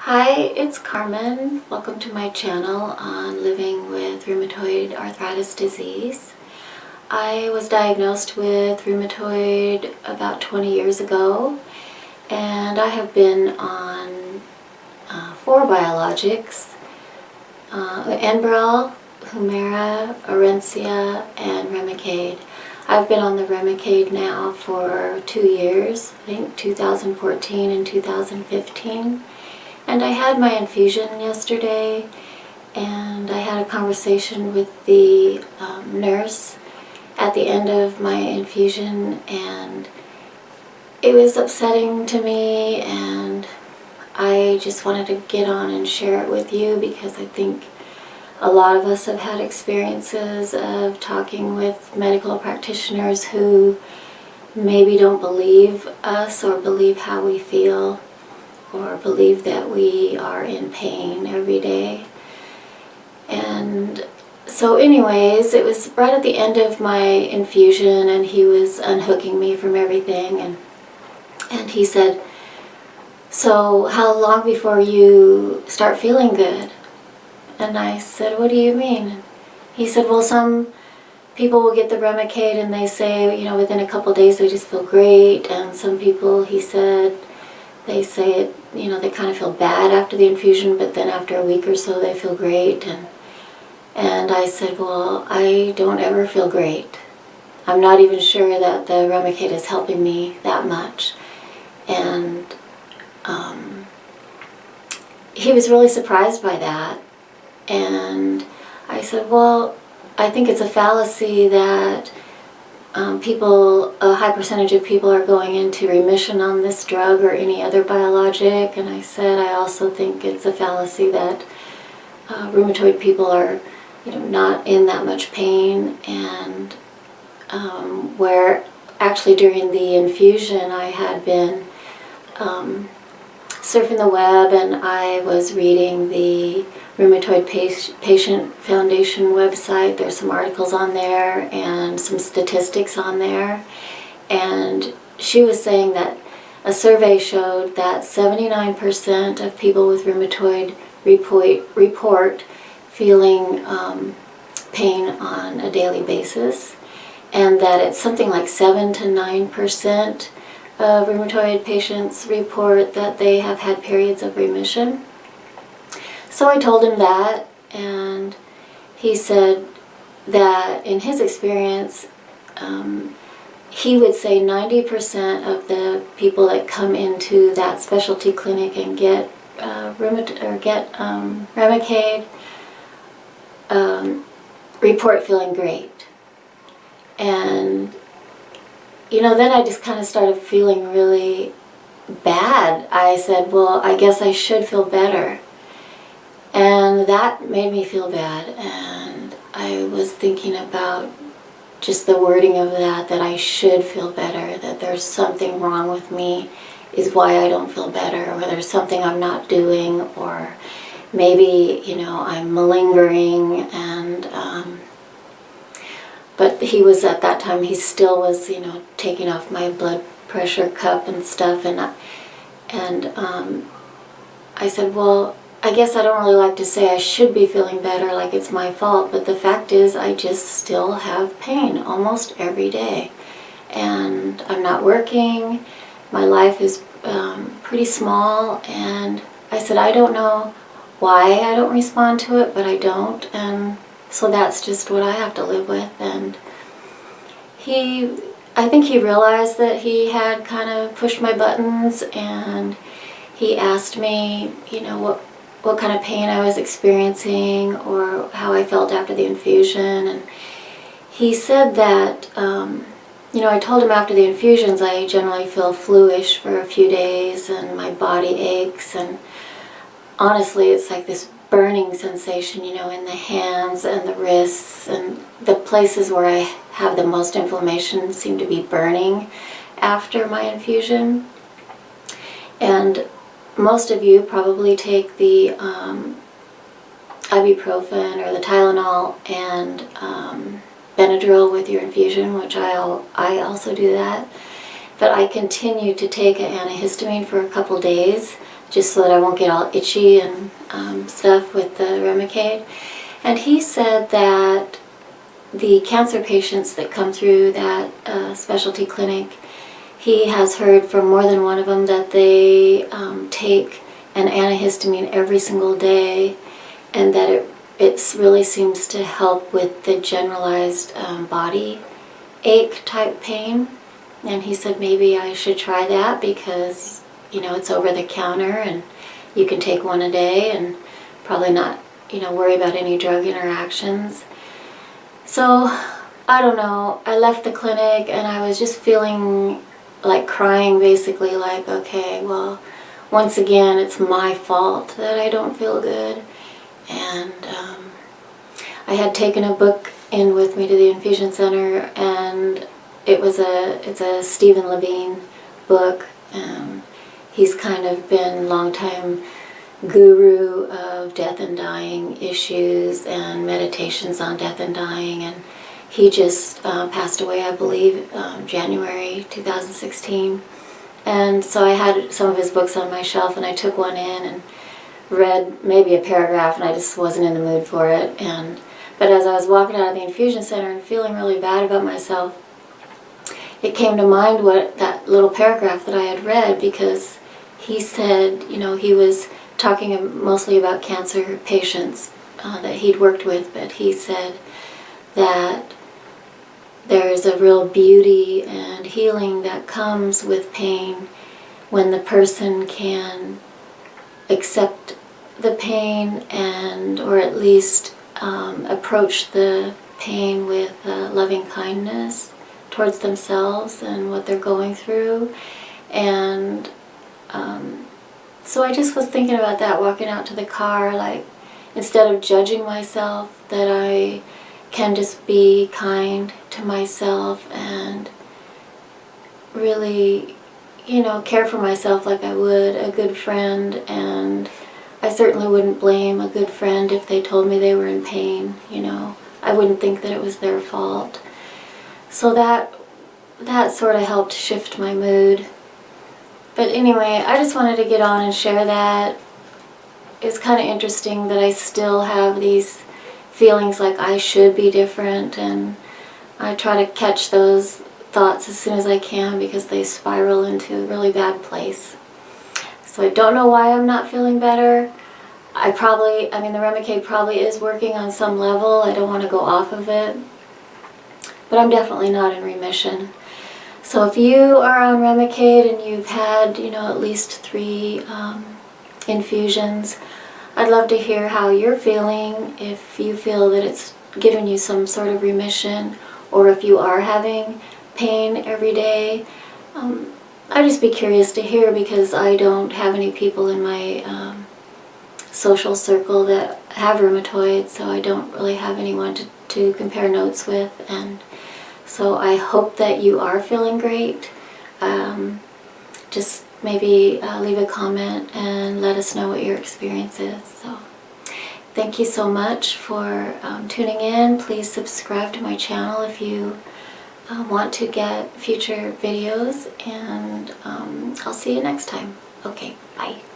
Hi, it's Carmen. Welcome to my channel on living with rheumatoid arthritis disease. I was diagnosed with rheumatoid about 20 years ago, and I have been on 4 biologics, Enbrel, Humira, Orencia, and Remicade. I've been on the Remicade now for 2 years, I think 2014 and 2015. And I had my infusion yesterday, and I had a conversation with the nurse at the end of my infusion, and it was upsetting to me, and I just wanted to get on and share it with you because I think a lot of us have had experiences of talking with medical practitioners who maybe don't believe us or believe how we feel, or believe that we are in pain every day. And so anyways, it was right at the end of my infusion, and he was unhooking me from everything, and he said, "So how long before you start feeling good?" And I said, "What do you mean?" He said, "Well, some people will get the Remicade and they say, within a couple days they just feel great, and some people," he said, they say it, they kind of feel bad after the infusion, but then after a week or so they feel great." And I said, "Well, I don't ever feel great. I'm not even sure that the Remicade is helping me that much." And he was really surprised by that. And I said, "Well, I think it's a fallacy that a high percentage of people are going into remission on this drug or any other biologic." And I said, "I also think it's a fallacy that rheumatoid people are, not in that much pain." And where actually during the infusion I had been surfing the web, and I was reading the Rheumatoid Patient Foundation website. There's some articles on there and some statistics on there. And she was saying that a survey showed that 79% of people with rheumatoid report feeling pain on a daily basis, and that it's something like 7 to 9% of rheumatoid patients report that they have had periods of remission. So I told him that, and he said that in his experience, he would say 90% of the people that come into that specialty clinic and get Remicade report feeling great. And then I just kind of started feeling really bad. I said, "Well, I guess I should feel better." And that made me feel bad, and I was thinking about just the wording of that I should feel better, that there's something wrong with me is why I don't feel better, or there's something I'm not doing, or maybe, I'm malingering. And but he was, at that time, he still was, taking off my blood pressure cup and stuff, and I said, "Well, I guess I don't really like to say I should be feeling better, like it's my fault, but the fact is I just still have pain almost every day. And I'm not working, my life is pretty small," and I said, "I don't know why I don't respond to it, but I don't, and so that's just what I have to live with." And I think he realized that he had kind of pushed my buttons, and he asked me, what kind of pain I was experiencing or how I felt after the infusion. And he said that, I told him after the infusions I generally feel flu-ish for a few days and my body aches, and honestly it's like this burning sensation, in the hands and the wrists, and the places where I have the most inflammation seem to be burning after my infusion. And most of you probably take the ibuprofen or the Tylenol and Benadryl with your infusion, which I also do that. But I continued to take an antihistamine for a couple days just so that I won't get all itchy and stuff with the Remicade. And he said that the cancer patients that come through that specialty clinic, he has heard from more than one of them that they take an antihistamine every single day, and that it really seems to help with the generalized body ache type pain. And he said maybe I should try that because, you know, it's over the counter and you can take one a day and probably not, you know, worry about any drug interactions. So, I don't know, I left the clinic and I was just feeling like crying, basically, like, okay, well, once again, it's my fault that I don't feel good. And I had taken a book in with me to the infusion center, and it's a Stephen Levine book. He's kind of been longtime guru of death and dying issues and meditations on death and dying, and he just passed away, I believe, January 2016. And so I had some of his books on my shelf, and I took one in and read maybe a paragraph, and I just wasn't in the mood for it. But as I was walking out of the infusion center and feeling really bad about myself, it came to mind what that little paragraph that I had read, because he said, you know, he was talking mostly about cancer patients that he'd worked with, but he said that there's a real beauty and healing that comes with pain when the person can accept the pain, and or at least approach the pain with loving kindness towards themselves and what they're going through. And so I just was thinking about that walking out to the car, like, instead of judging myself, that I can just be kind to myself and really, you know, care for myself like I would a good friend. And I certainly wouldn't blame a good friend if they told me they were in pain, you know. I wouldn't think that it was their fault. So that sort of helped shift my mood. But anyway, I just wanted to get on and share that. It's kind of interesting that I still have these feelings like I should be different, and I try to catch those thoughts as soon as I can because they spiral into a really bad place. So I don't know why I'm not feeling better. I mean, the Remicade probably is working on some level. I don't want to go off of it. But I'm definitely not in remission. So if you are on Remicade and you've had, you know, at least 3 infusions, I'd love to hear how you're feeling, if you feel that it's given you some sort of remission, or if you are having pain every day. I'd just be curious to hear, because I don't have any people in my social circle that have rheumatoid, so I don't really have anyone to compare notes with. And so I hope that you are feeling great. Just maybe leave a comment and let us know what your experience is. So thank you so much for tuning in. Please subscribe to my channel if you want to get future videos, and I'll see you next time. Okay, bye.